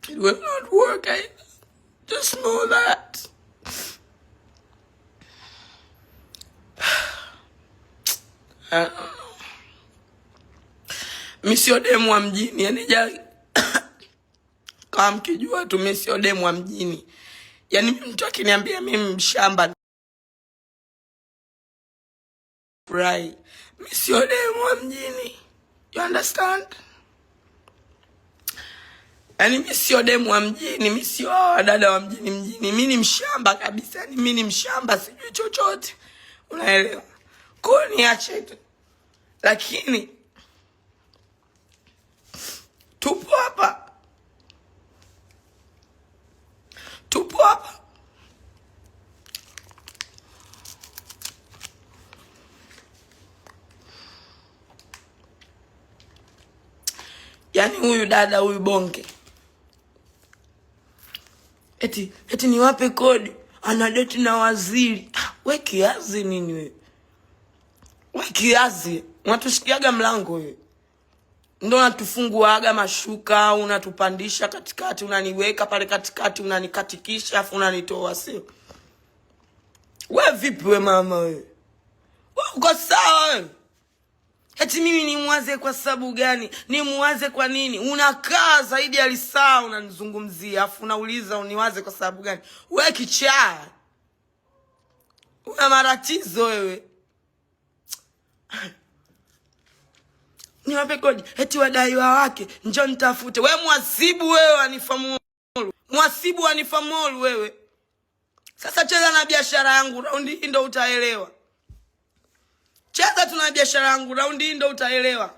It will not work. I just know that. I don't know. Mimi sio demu wa mjini, yani kama mkijua tu mimi sio demu wa mjini. Yani mtu akiniambia mimi mshamba, right? Mimi sio demu wa mjini. You understand? Yani mimi sio demu wa mjini, mimi sio dada wa mjini. Mimi ni mshamba kabisa. Yani mimi ni mshamba, sijui chochote. Unaelewa? Kwa niache tu. Lakini tupo hapa. Yani huyu dada huyu bonge. Eti niwape kodi. Anadeti na waziri. We kiazi nini we? We kiazi. Unatushikiaga mlango we. Ndo unatufunguaga mashuka, unatupandisha katikati, unaniweka pale katikati, unanikatikisha, afu unanitoa sio? We vipi we mama we? We uko sawa we? Eti mimi nimwaze kwa sababu gani? Nimwaze kwa nini? Unakaa zaidi ya lisaa unanizungumzia, afu unauliza uniwaze kwa sababu gani? We kichaa. Una matatizo wewe. Niwape kodi. Eti wadaiwa wake njoo nitafute. We mwasibu wewe wanifamu. Mwasibu wanifamu wewe. Sasa cheza na biashara yangu, raundi hii ndo utaelewa. Cheza tuna biashara yangu, raundi hii ndo utaelewa.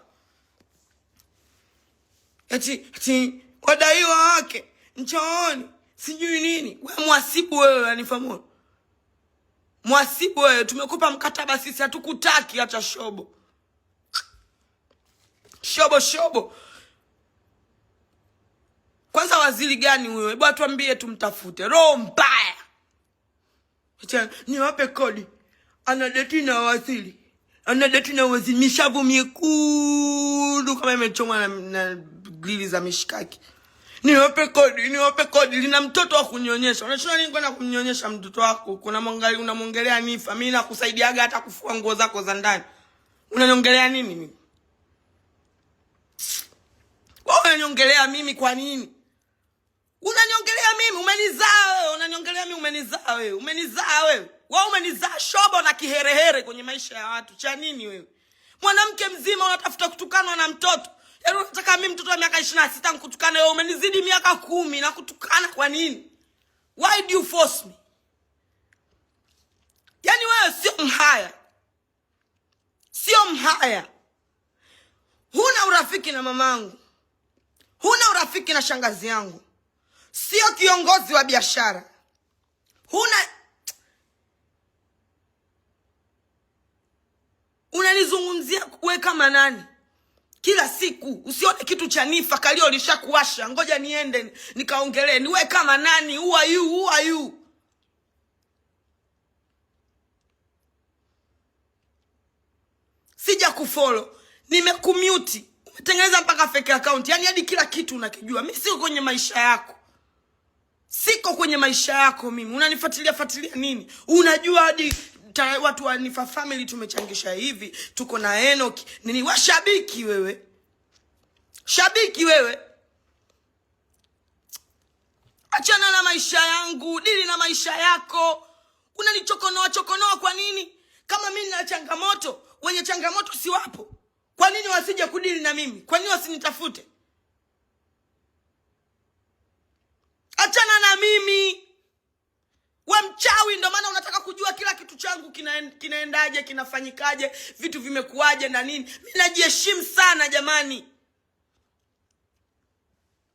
Eti wadaiwa wake njooni sijui nini. We mwasibu wewe wanifamu. Mwasibu wewe, tumekupa mkataba sisi, hatukutaki hata shobo. Shobo. Kwanza waziri gani huyo? Hebu tuambie tumtafute. Roho mbaya. Niwape kodi. Anadeti na waziri. Mishavu miekundu kama imechomwa na grili za mishikaki. Niwape kodi. Lina mtoto wa kunyonyesha. Unachona nini kwenda kumnyonyesha mtoto wako? Unamwongelea nifa. Mimi nakusaidiaga hata kufua nguo zako za ndani. Unaniongelea nini mimi? Unaniongelea mimi kwa nini? Unaniongelea mimi umenizaa wewe, umenizaa wewe. Wewe umenizaa shobo na kiherehere kwenye maisha ya watu. Cha nini wewe? Mwanamke mzima unatafuta kutukanwa na mtoto. Yaani unataka mimi mtoto wa miaka 26 nikutukane wewe, umenizidi miaka 10 na kutukana kwa nini? Why do you force me? Yaani wewe sio mhaya. Huna urafiki na mamangu. Huna urafiki na shangazi yangu. Sio kiongozi wa biashara. Unanizungumzia wewe kama nani? Kila siku usione kitu cha nifa kalio lishakuwasha. Ngoja niende nikaongelee. Ni wewe kama nani? Who are you? Sija kufollow. Nimekumute. Umetengeneza mpaka fake account. Yani hadi kila kitu unakijua. Mimi siko kwenye maisha yako mimi. Unanifuatilia nini? Unajua hadi watu wa Nifa family tumechangisha hivi. Tuko na Enoch. Nini washabiki wewe? Achana na maisha yangu, dili na maisha yako. Unanichokonoa kwa nini? Kama mimi nina changamoto, wenye changamoto si wapo. Kwa nini wasije kudili na mimi? Kwa nini wasinitafute? Achana na mimi. We mchawi, ndo maana unataka kujua kila kitu changu kinaendaje, kinafanyikaje, vitu vimekuaje na nini. Mimi najiheshimu sana jamani.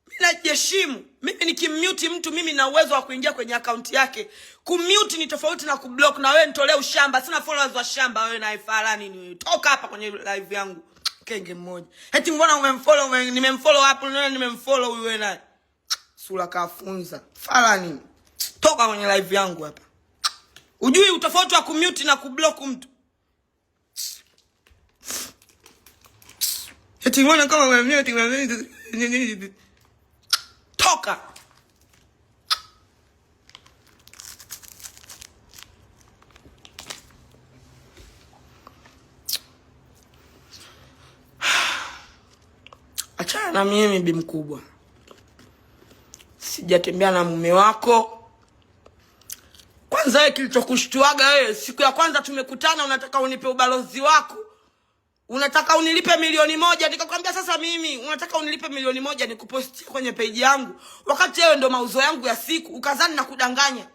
Mimi najiheshimu. Mimi nikimute mtu mimi na uwezo wa kuingia kwenye account yake. Kumute ni tofauti na kublock. Na wewe nitolee ushamba. Sina followers wa shamba wewe na ifala nini wewe. Toka hapa kwenye live yangu. Kenge mmoja. Eti mbona umemfollow, nimemfollow hapo na nimemfollow wewe naye. Sura kafunza. Fala nini? Toka kwenye live yangu hapa. Ujui utofauti wa kumute na kublock mtu. Eti mbona kama umemute toka. unataka. Achana na mimi bi mkubwa. Sijatembea na mume wako. Kwanza wewe kilichokushtuaga wewe, siku ya kwanza tumekutana unataka unipe ubalozi wako. Unataka unilipe 1,000,000, nikakwambia sasa mimi unataka unilipe 1,000,000 nikupostia kwenye page yangu. Wakati wewe ndo mauzo yangu ya siku, ukazani na kudanganya.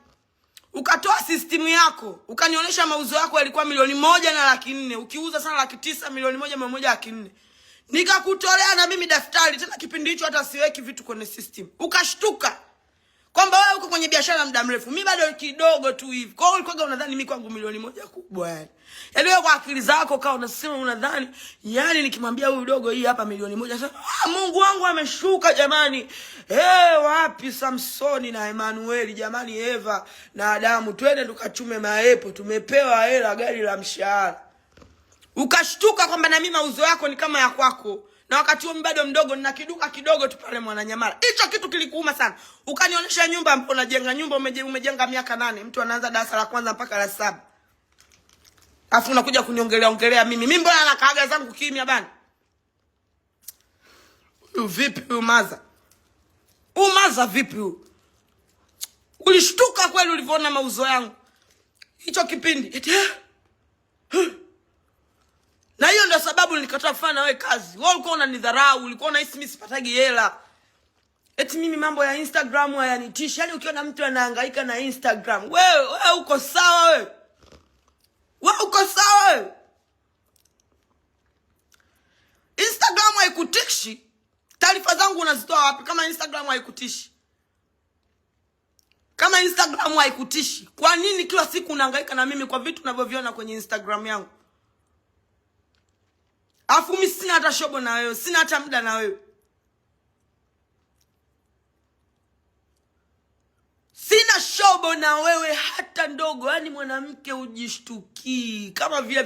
Ukatoa system yako, ukanionyesha mauzo yako yalikuwa 1,104,000, ukiuza sana 900,000, 1,104,000. Nikakutolea na mimi daftari, tena kipindi hicho hata siweki vitu kwenye system. Ukashtuka kwamba wewe uko kwenye biashara muda mrefu, mimi bado kidogo tu hivi. Kwa hiyo ulikuwa unadhani mimi kwangu 1,000,000 kubwa yani. Yaani wewe kwa akili zako kao unasema unadhani yani nikimwambia huyu dogo hii hapa 1,000,000 sasa Mungu wangu ameshuka jamani. Wapi Samsoni na Emmanuel jamani, Eva na Adamu, twende tukachume maepo, tumepewa hela gari la mshahara. Ukashtuka kwamba na mimi mauzo yako ni kama ya kwako. Na wakati huo bado mdogo, nina kiduka kidogo tu pale Mwananyamala. Hicho kitu kilikuuma sana. Ukanionyesha nyumba ambapo unajenga nyumba umejenga miaka 8, mtu anaanza darasa la kwanza mpaka la 7. Alafu unakuja kuniongelea mimi. Mimi mbona nakaaga zangu kimya bana? Vipi umaza? Umaza vipi u? Ulishtuka kweli ulipoona mauzo yangu? Hicho kipindi. Eti na hiyo ndio sababu nilikataa kufanya na wewe kazi. Wewe ulikuwa unanidharau, ulikuwa unahisi mimi sipatagi hela. Eti mimi mambo ya Instagram hayanitishi. Yaani ukiona mtu anahangaika na Instagram, wewe uko sawa wewe? Wewe uko sawa wewe? Instagram haikutishi. Taarifa zangu unazitoa wapi kama Instagram haikutishi? Kama Instagram haikutishi, kwa nini kila siku unahangaika na mimi kwa vitu unavyoviona kwenye Instagram yangu? Afu mimi sina hata shobo na wewe, sina hata muda na wewe. Sina shobo na wewe hata ndogo, yani mwanamke ujishtuki kama vile